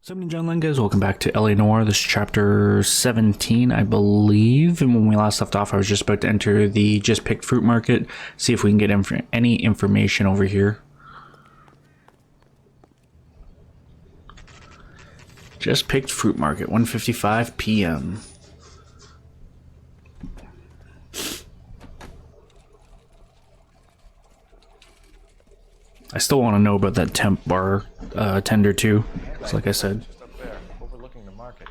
So, gentlemen, guys, welcome back to LA Noire. This is chapter 17, I believe. And when we last left off, I was just about to enter the Just Picked Fruit Market, see if we can get any information over here. Just Picked Fruit Market, 1:55 p.m. I still want to know about that temp bar tender too. It's like I said. Just up there, overlooking the market.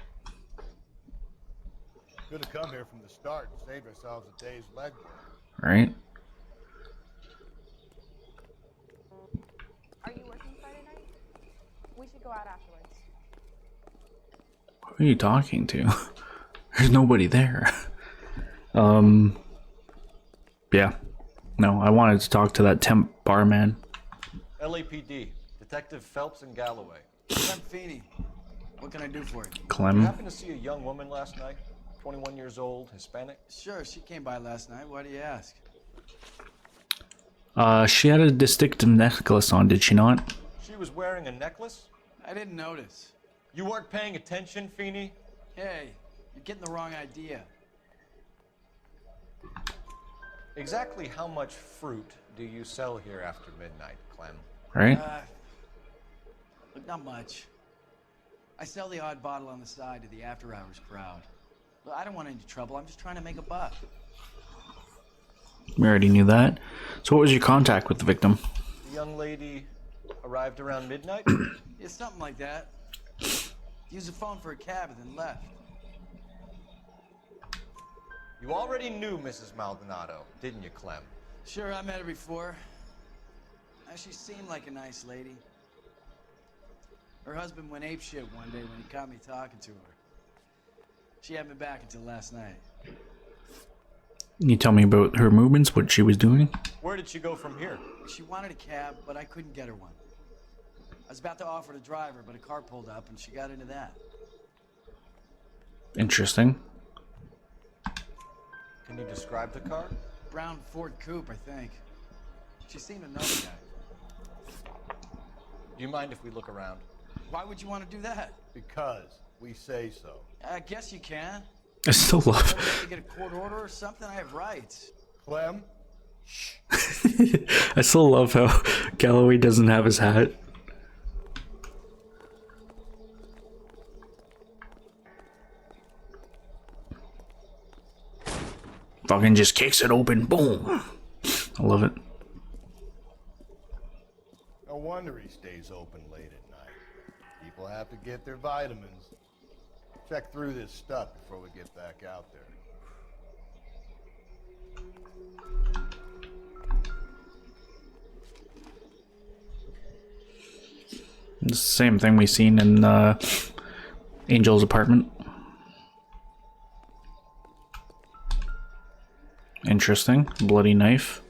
Could have come here from the start and saved ourselves a day's legwork. Right? Are you working Friday night? We should go out afterwards. Who are you talking to? There's nobody there. Yeah. No, I wanted to talk to that temp barman. LAPD, Detective Phelps and Galloway. I'm Feeney. What can I do for you? You Clem. happened to see a young woman last night? 21 years old, Hispanic? Sure, she came by last night. Why do you ask? She had a distinctive necklace on, did she not? She was wearing a necklace? I didn't notice. You weren't paying attention, Feeney? Hey, you're getting the wrong idea. Exactly how much fruit do you sell here after midnight, Clem? Right? Look, not much. I sell the odd bottle on the side to the after-hours crowd. Look, I don't want any trouble. I'm just trying to make a buck. We already knew that. So what was your contact with the victim? The young lady arrived around midnight? Yeah, something like that. Used the phone for a cab and then left. You already knew Mrs. Maldonado, didn't you, Clem? Sure, I met her before. She seemed like a nice lady. Her husband went apeshit one day when he caught me talking to her. She hadn't been back until last night. Can you tell me about her movements, what she was doing? Where did she go from here? She wanted a cab, but I couldn't get her one. I was about to offer to drive her, but a car pulled up and she got into that. Interesting. Can you describe the car? Brown Ford Coupe, I think. She seemed to know the guy. Do you mind if we look around? Why would you want to do that? Because we say so. I guess you can. I still love To get a court order or something, I have rights. Clem? I still love how Galloway doesn't have his hat. Fucking just kicks it open. Boom. I love it. No wonder he stays open late at night. People have to get their vitamins. Check through this stuff before we get back out there. It's the same thing we seen in Angel's apartment. Interesting. Bloody knife.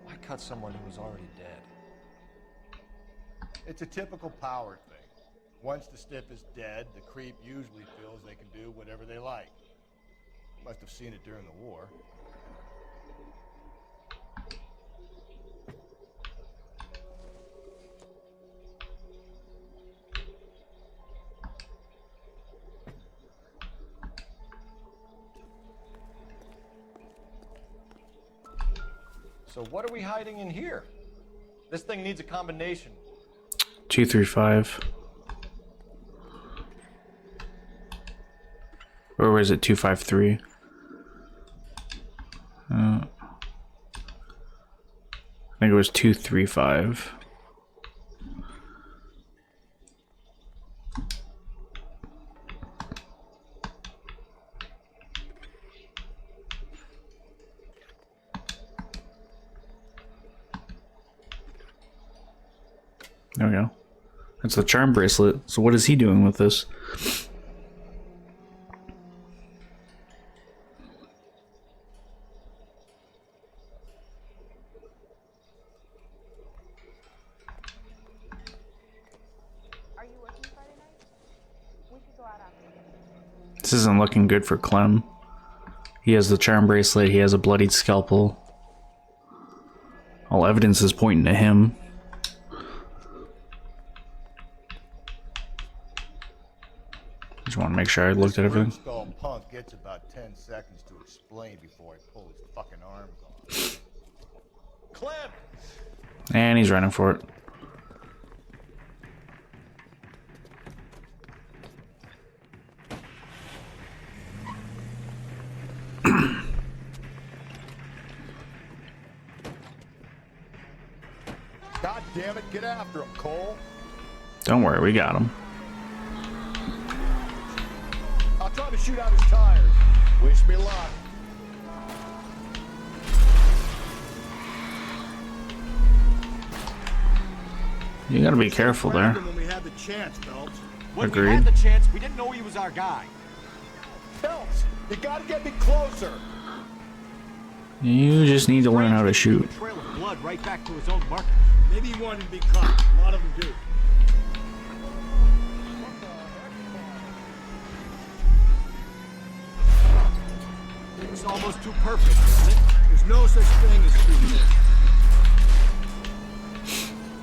Why cut someone who was already dead? It's a typical power thing. Once the stiff is dead, the creep usually feels they can do whatever they like. Must have seen it during the war. So what are we hiding in here? This thing needs a combination. 235. Or was it 253? I think it was 235. There we go. That's the charm bracelet. So what is he doing with this? Are you working Friday night? We should go out afterwards. This isn't looking good for Clem. He has the charm bracelet. He has a bloodied scalpel. All evidence is pointing to him. want to make sure I looked at everything. Skull punk gets about 10 seconds to explain before I pull his fucking arms off. Clem! And he's running for it. God damn it, get after him, Cole. Don't worry, we got him. I'll try to shoot out his tires. Wish me luck. You gotta be careful there. When we had the chance, Phelps. When Agreed. we had the chance, we didn't know he was our guy. Phelps, you gotta get me closer. You just need to learn how to shoot. A trail of blood right back to his own marker. Maybe he wanted to be caught. A lot of them do. It was almost too perfect, wasn't it? There's no such thing as shooting this.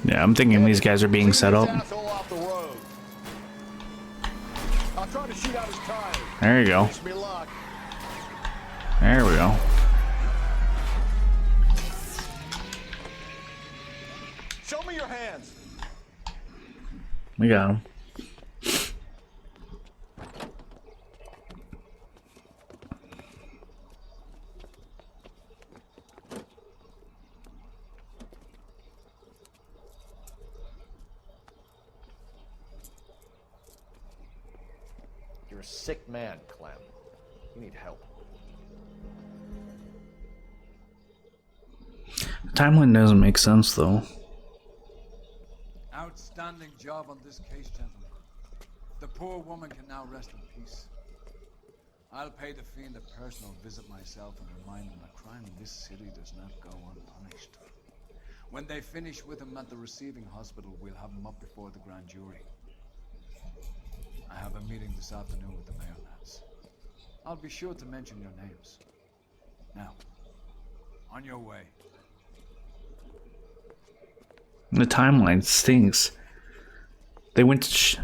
Yeah, I'm thinking these guys are being set up. Asshole off the road. I'll try to shoot out his tires. There you go. Wish me luck. There we go. Show me your hands. We got him. You're a sick man, Clem. You need help. The timeline doesn't make sense though. Outstanding job on this case, gentlemen. The poor woman can now rest in peace. I'll pay the fiend a personal visit myself and remind him that crime in this city does not go unpunished. When they finish with him at the receiving hospital, we'll have him up before the grand jury. I have a meeting this afternoon with the mayor, lads. I'll be sure to mention your names. Now, on your way. The timeline stinks. They went to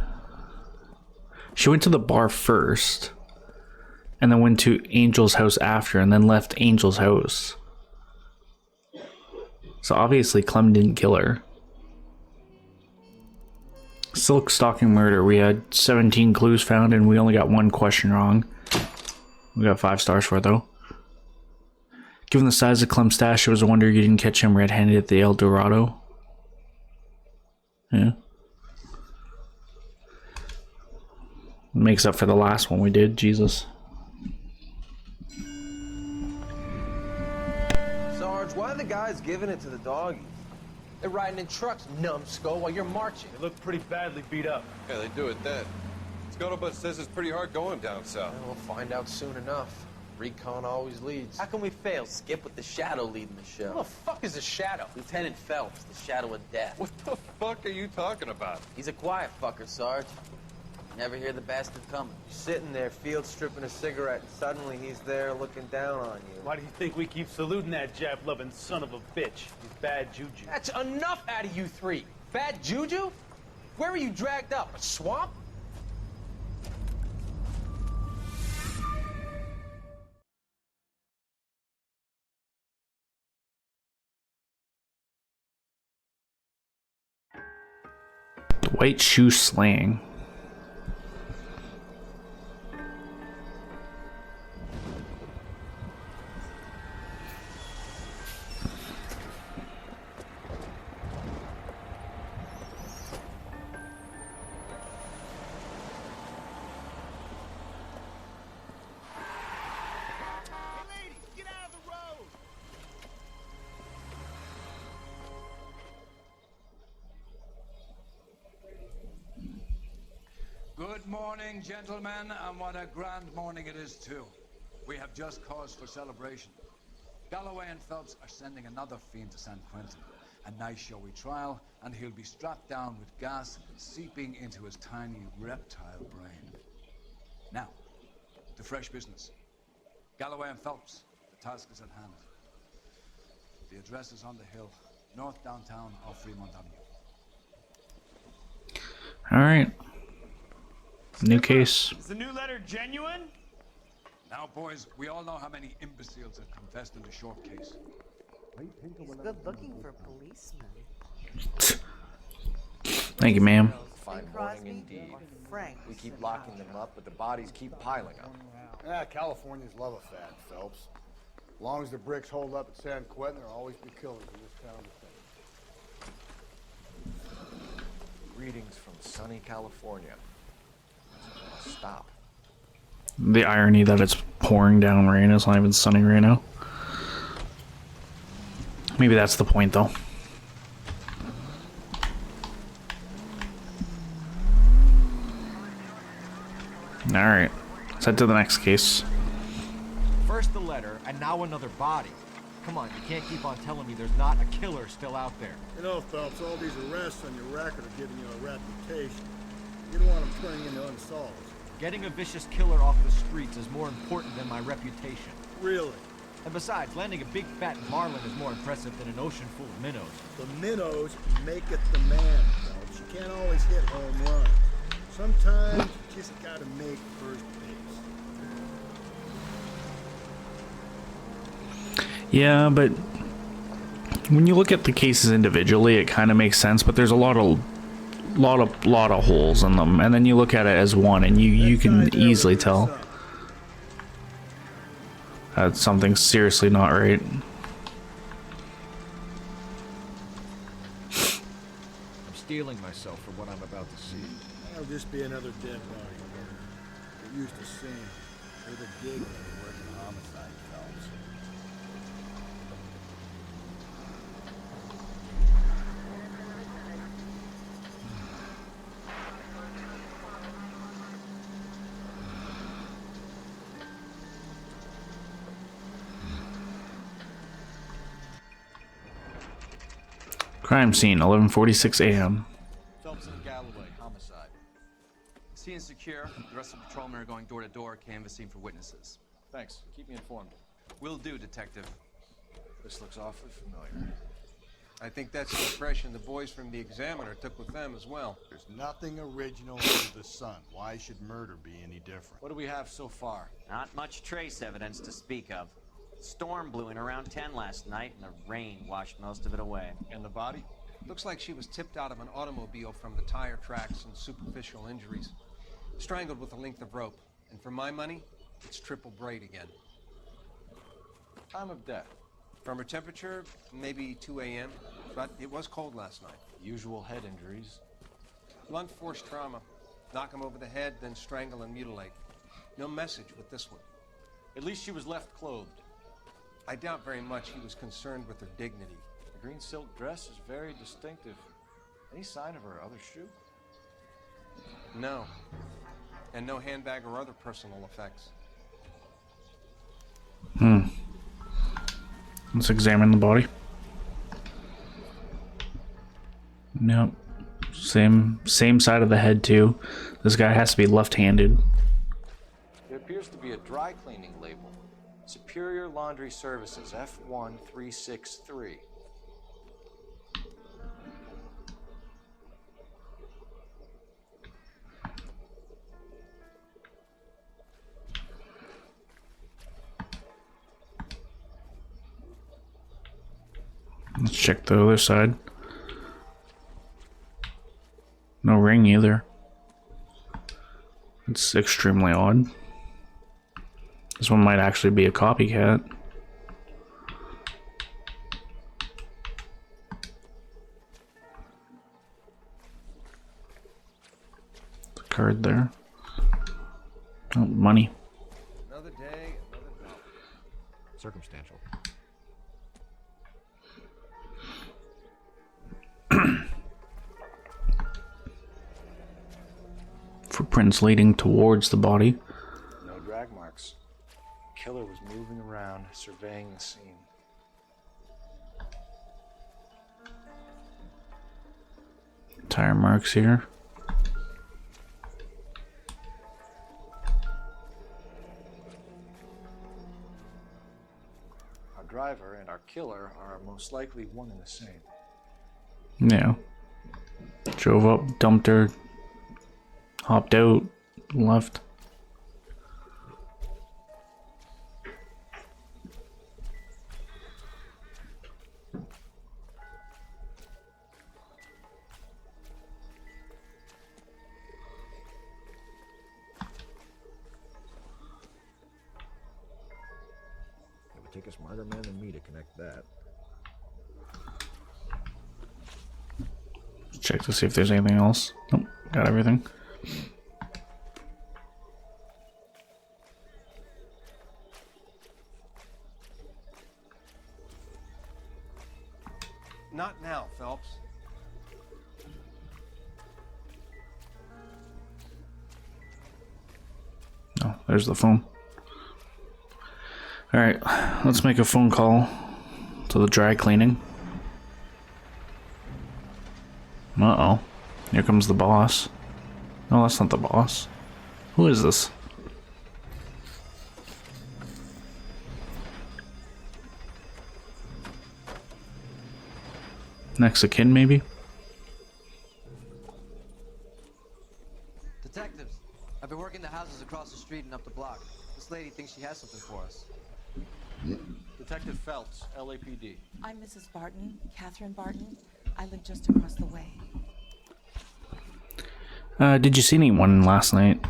she went to the bar first, and then went to Angel's house after, and then left Angel's house. So obviously Clem didn't kill her. Silk stalking murder. We had 17 clues found, and we only got one question wrong. We got 5 stars for it though. Given the size of Clem's stash, it was a wonder you didn't catch him red-handed at the El Dorado. Yeah. Makes up for the last one we did, Jesus. Sarge, why are the guys giving it to the doggies? They're riding in trucks, numbskull, while you're marching. They look pretty badly beat up. Yeah, they do at that. Scuttlebutt says it's pretty hard going down south. We'll find out soon enough. Recon always leads. How can we fail, Skip, with the Shadow leading the show? Who the fuck is the Shadow? Lieutenant Phelps, the Shadow of Death. What the fuck are you talking about? He's a quiet fucker, Sarge. Never hear the bastard coming. You're sitting there, field stripping a cigarette, and suddenly he's there looking down on you. Why do you think we keep saluting that Jap-loving son of a bitch? He's bad juju. That's enough out of you three. Bad juju? Where were you dragged up? A swamp? The white shoe slang. Good morning, gentlemen, and what a grand morning it is, too. We have just cause for celebration. Galloway and Phelps are sending another fiend to San Quentin. A nice showy trial, and he'll be strapped down with gas seeping into his tiny reptile brain. Now, to fresh business. Galloway and Phelps, the task is at hand. The address is on the hill, north downtown off Fremont Avenue. All right. New case. Is the new letter genuine? Now, boys, we all know how many imbeciles have confessed in the short case. He's good looking for a policeman. Thank you, ma'am. Fine morning indeed. We keep locking them up, but the bodies keep piling up. Yeah, Californians love a fad, Phelps. As long as the bricks hold up at San Quentin, there'll always be killers in this town to think. Greetings from sunny California. Stop. The irony that it's pouring down rain. It's not even sunny right now. Maybe that's the point, though. Alright. Let's head to the next case. First the letter, and now another body. Come on, you can't keep on telling me there's not a killer still out there. You know, Phelps, all these arrests on your record are giving you a reputation. You don't want them turning into unsolved. Getting a vicious killer off the streets is more important than my reputation. Really? And besides, landing a big fat marlin is more impressive than an ocean full of minnows. The minnows make it the man, Phelps. You can't always hit home runs. Sometimes you just gotta make first base. Yeah, but when you look at the cases individually, it kind of makes sense. But there's a lot of holes in them, and then you look at it as one, and you can easily tell that something's seriously not right. I'm steeling myself for what I'm about to see. That'll just be another dead body. They're used to seeing. They're the gig when they work in homicide, Phelps. Crime scene, 11:46 a.m. Phelps and Galloway, homicide. Scene is secure. The rest of the patrolmen are going door to door, canvassing for witnesses. Thanks. Keep me informed. Will do, Detective. This looks awfully familiar. I think that's the impression the boys from the Examiner took with them as well. There's nothing original under the sun. Why should murder be any different? What do we have so far? Not much trace evidence to speak of. Storm blew in around 10 last night, and the rain washed most of it away. And the body? Looks like she was tipped out of an automobile from the tire tracks and superficial injuries. Strangled with a length of rope. And for my money, it's triple braid again. Time of death? From her temperature, maybe 2 a.m., but it was cold last night. Usual head injuries. Blunt force trauma. Knock him over the head, then strangle and mutilate. No message with this one. At least she was left clothed. I doubt very much he was concerned with her dignity. The green silk dress is very distinctive. Any sign of her other shoe? No. And no handbag or other personal effects. Let's examine the body. Nope. Same side of the head too. This guy has to be left-handed. There appears to be a dry cleaning label. Superior Laundry Services, F1363. Let's check the other side. No ring either. It's extremely odd. This one might actually be a copycat. The card there. Oh, money. Another day, another dollar. Circumstantial. Footprints leading towards the body. No drag marks. Killer was moving around, surveying the scene. Tire marks here. Our driver and our killer are most likely one and the same. Yeah. Drove up, dumped her, hopped out, left. It would take a smarter man than me to connect that. Check to see if there's anything else. Nope, got everything. Not now, Phelps. Oh, there's the phone. Alright, let's make a phone call to the dry cleaning. Uh-oh. Here comes the boss. No, that's not the boss. Who is this? Next of kin, maybe? Detectives, I've been working the houses across the street and up the block. This lady thinks she has something for us. Detective Phelps, LAPD. I'm Mrs. Barton, Catherine Barton. I live just across the way. Did you see anyone last night?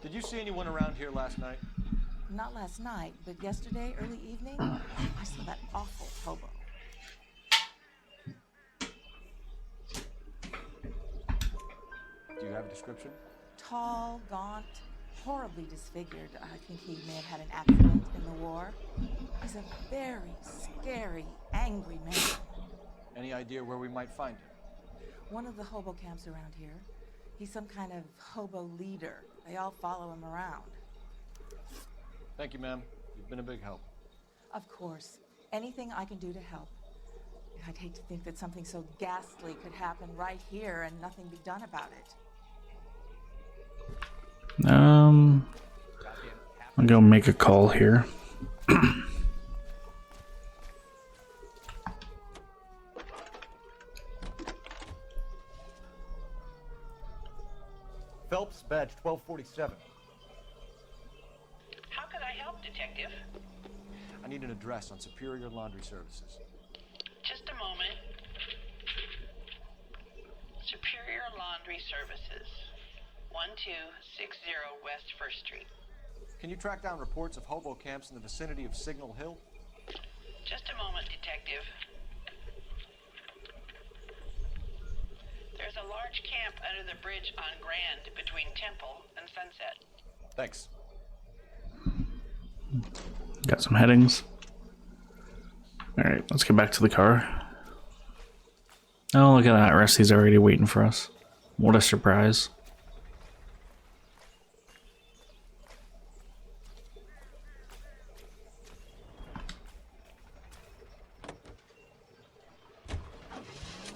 Did you see anyone around here last night? Not last night, but yesterday, early evening, I saw that awful hobo. Do you have a description? Tall, gaunt, horribly disfigured. I think he may have had an accident in the war. He's a very scary, angry man. Any idea where we might find him? One of the hobo camps around here. He's some kind of hobo leader. They all follow him around. Thank you, ma'am. You've been a big help. Of course. Anything I can do to help. I'd hate to think that something so ghastly could happen right here and nothing be done about it. I'll go make a call here. Phelps, badge 1247. How could I help, Detective? I need an address on Superior Laundry Services. Just a moment. Superior Laundry Services, 1260 West 1st Street. Can you track down reports of hobo camps in the vicinity of Signal Hill? Just a moment, Detective. There's a large camp under the bridge on Grand between Temple and Sunset. Thanks. Got some headings. Alright, let's get back to the car. Oh, look at that. Rusty's already waiting for us. What a surprise.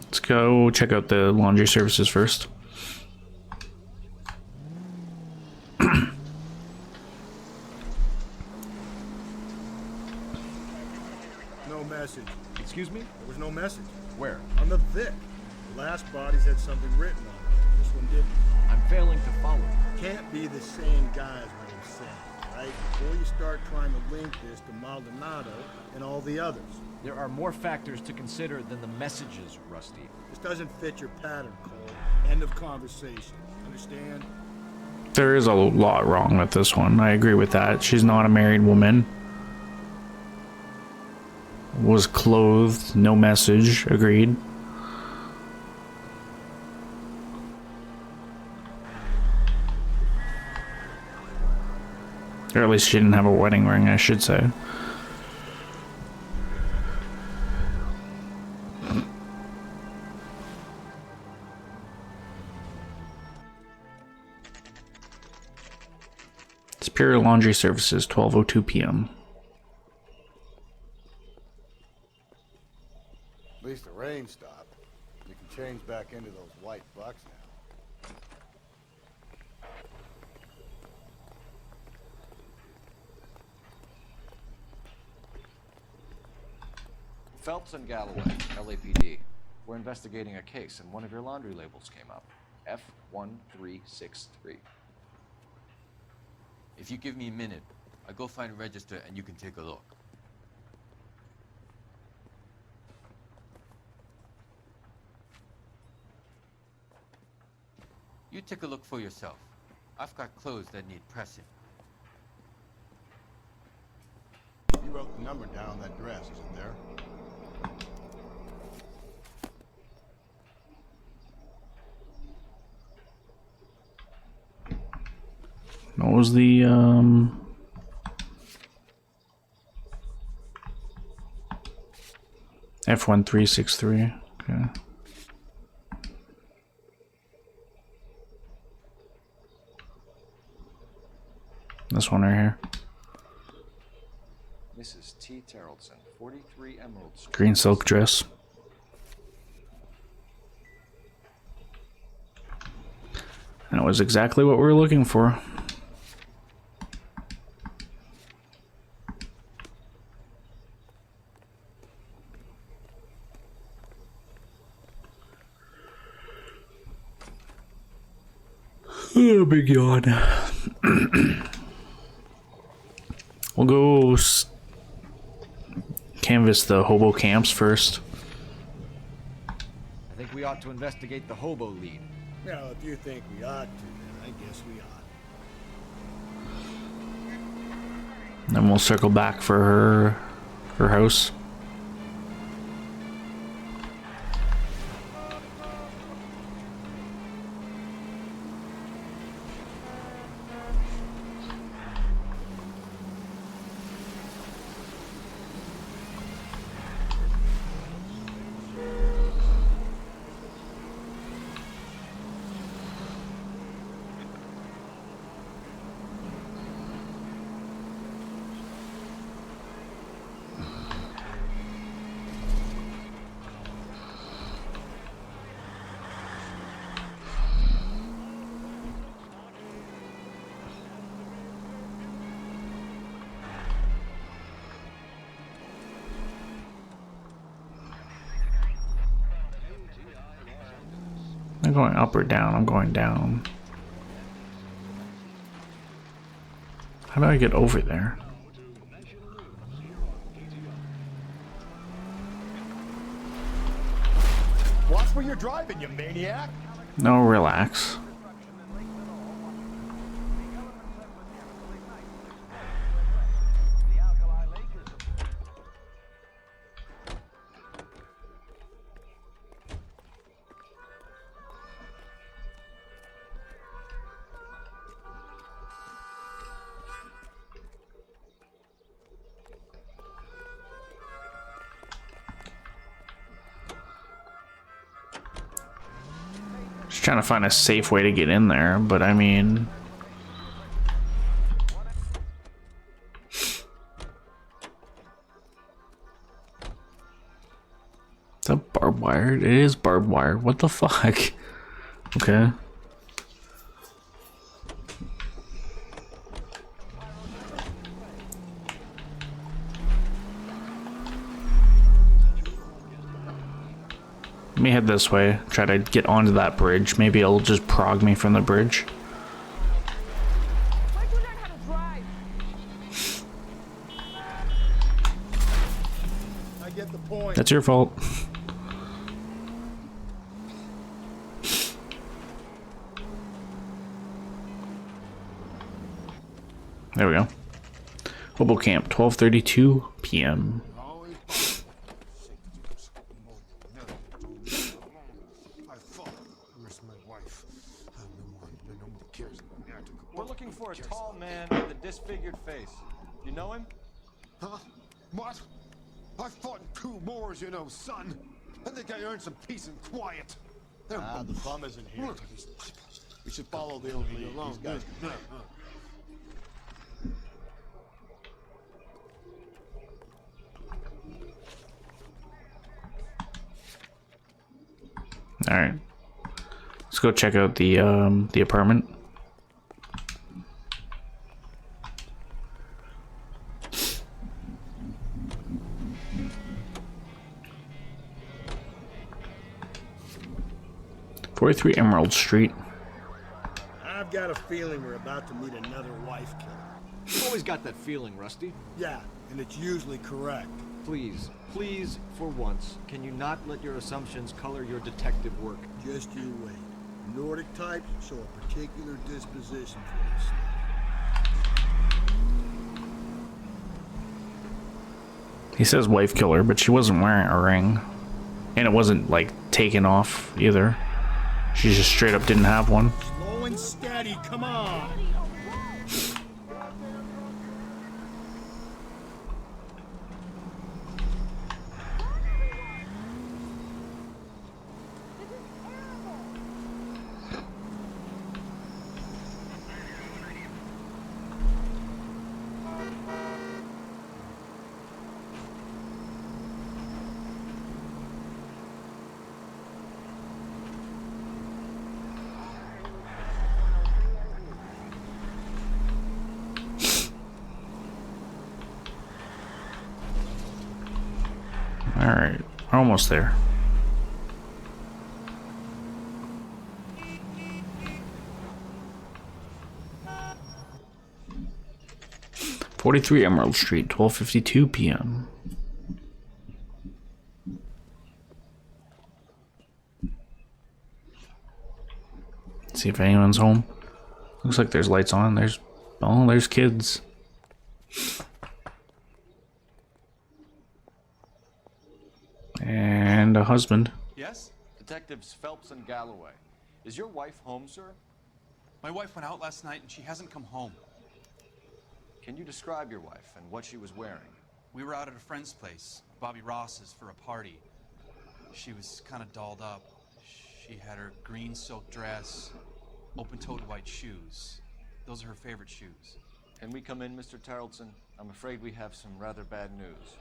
Let's go check out the laundry services first. No message. Excuse me? There was no message. Where? On the Vic. The last bodies had something written on it. This one didn't. I'm failing to follow. Can't be the same guys what I'm saying, right? Before you start trying to link this to Maldonado and all the others. There are more factors to consider than the messages, Rusty. This doesn't fit your pattern, Cole. End of conversation. Understand? There is a lot wrong with this one. I agree with that. She's not a married woman. Was clothed, no message, agreed. Or at least she didn't have a wedding ring, I should say. Superior Laundry Services, 12:02 p.m. At least the rain stopped. You can change back into those white bucks now. Phelps and Galloway, LAPD. We're investigating a case, and one of your laundry labels came up. F1363. If you give me a minute, I'll go find a register and you can take a look. You take a look for yourself. I've got clothes that need pressing. You wrote the number down on that dress, is it there? What was the F1363? Okay. This one right here. Mrs. T. Terrellson, 43 Emerald Street. Green silk dress. That was exactly what we were looking for. Oh, big yawn. We'll go canvass the hobo camps first. I think we ought to investigate the hobo lead. Well, if you think we ought to, then I guess we ought. Then we'll circle back for her house. I'm going up or down? I'm going down. How do I get over there? Watch where you're driving, you maniac! No, relax. Just trying to find a safe way to get in there, but I mean... Is that barbed wire? It is barbed wire. What the fuck? Okay. Let me head this way, try to get onto that bridge. Maybe it'll just prog me from the bridge. Where'd you learn how to drive? I get the point. That's your fault. There we go. Hobo camp, 12:32 p.m. We're looking for a tall man with a disfigured face. You know him? Huh? What? I fought in 2 wars, you know, son. I think I earned some peace and quiet. The bum isn't here. Look at these people. We should follow the lead. These guys can play. All right, let's go check out the apartment. '43 Emerald Street. I've got a feeling we're about to meet another wife killer. You've always got that feeling, Rusty. Yeah, and it's usually correct. Please, please, for once, can you not let your assumptions color your detective work? Just you wait. Nordic types show a particular disposition for this. He says wife killer, but she wasn't wearing a ring. And it wasn't, like, taken off either. She just straight up didn't have one. Slow and steady, come on! Alright, we're almost there. "43 Emerald Street, 12:52 p.m. See if anyone's home. Looks like there's lights on. There's kids. And a husband. Yes? Detectives Phelps and Galloway. Is your wife home, sir? My wife went out last night and she hasn't come home. Can you describe your wife and what she was wearing? We were out at a friend's place, Bobby Ross's, for a party. She was kind of dolled up. She had her green silk dress, open-toed white shoes. Those are her favorite shoes. Can we come in, Mr. Tarleton? I'm afraid we have some rather bad news.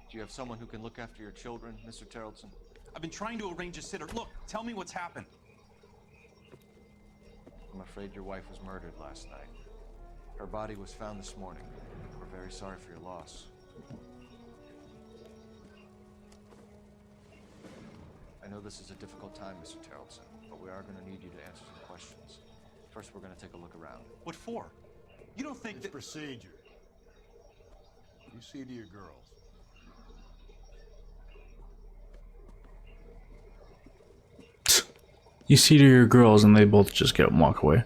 Do you have someone who can look after your children, Mr. Tarleton? I've been trying to arrange a sitter. Look, tell me what's happened. I'm afraid your wife was murdered last night. Her body was found this morning. We're very sorry for your loss. I know this is a difficult time, Mr. Tarleton, but we are going to need you to answer some questions. First, we're going to take a look around. What for? You don't think It's procedure. You see to your girls. You see to your girls and they both just get up and walk away.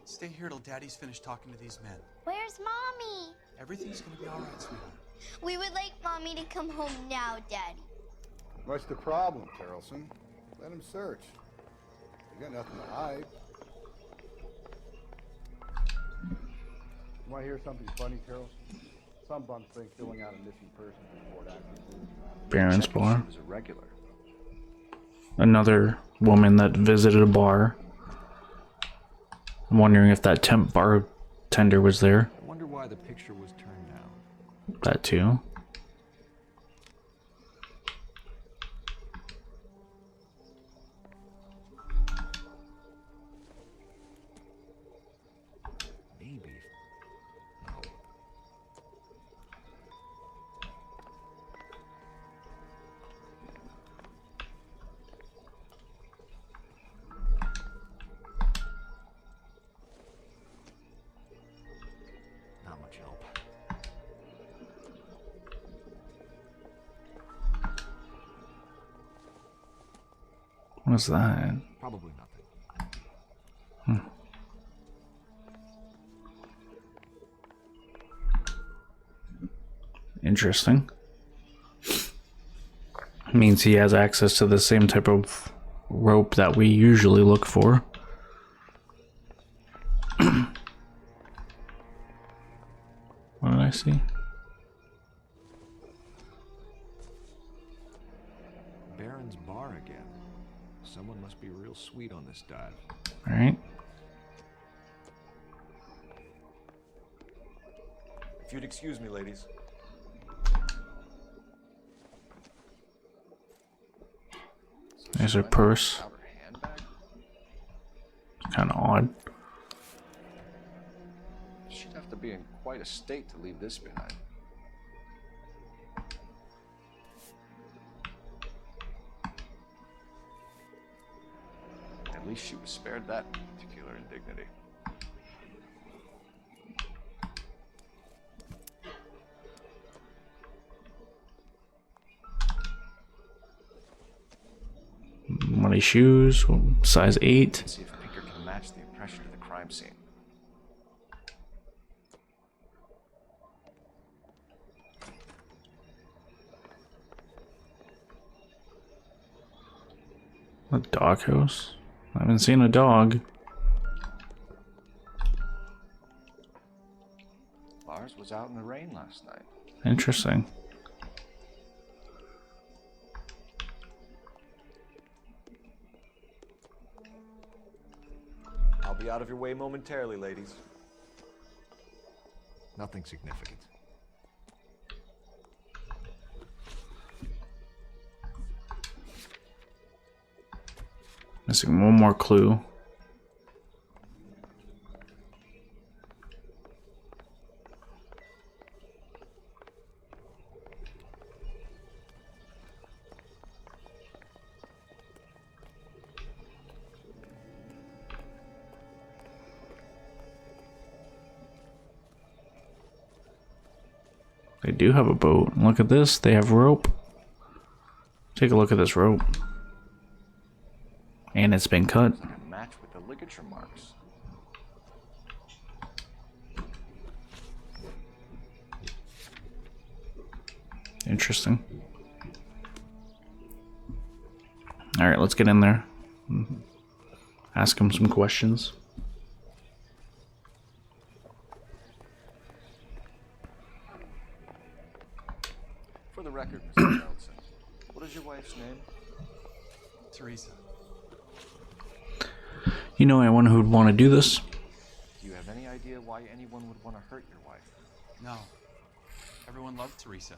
Stay here till Daddy's finished talking to these men. Where's Mommy? Everything's gonna be all right, sweetheart. We would like Mommy to come home now, Daddy. What's the problem, Tarleton? Let them search. They got nothing to hide. You want to hear something funny, Tarleton? Some bums think filling out a missing person report actually. Baron's bar. She was a regular. Another woman that visited a bar. I'm wondering if that temp bartender was there. I wonder why the picture was turned down. That too. Maybe. Not much help. What's that? Probably nothing. Interesting. Means he has access to the same type of rope that we usually look for. What did I see? Baron's bar again. Someone must be real sweet on this dive. Alright. If you'd excuse me, ladies. There's her purse. Kind of odd. She'd have to be be in quite a state to leave this behind. At least she was spared that particular indignity. Muddy shoes, size 8. See if Pinker can match the impression of the crime scene. A doghouse? I haven't seen a dog. Lars was out in the rain last night. Interesting. I'll be out of your way momentarily, ladies. Nothing significant. Missing one more clue. They do have a boat. Look at this. They have rope. Take a look at this rope. And it's been cut. Match with the ligature marks. Interesting. All right, let's get in there. Ask him some questions. For the record, Mr. Nelson, what is your wife's name? Teresa. You know anyone who would want to do this? Do you have any idea why anyone would want to hurt your wife? No. Everyone loved Teresa.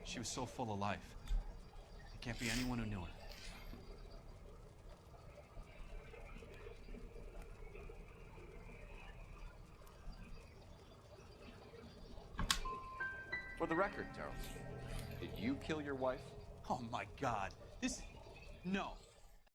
She was so full of life. There can't be anyone who knew her. For the record, Terrell, did you kill your wife? Oh my God. No.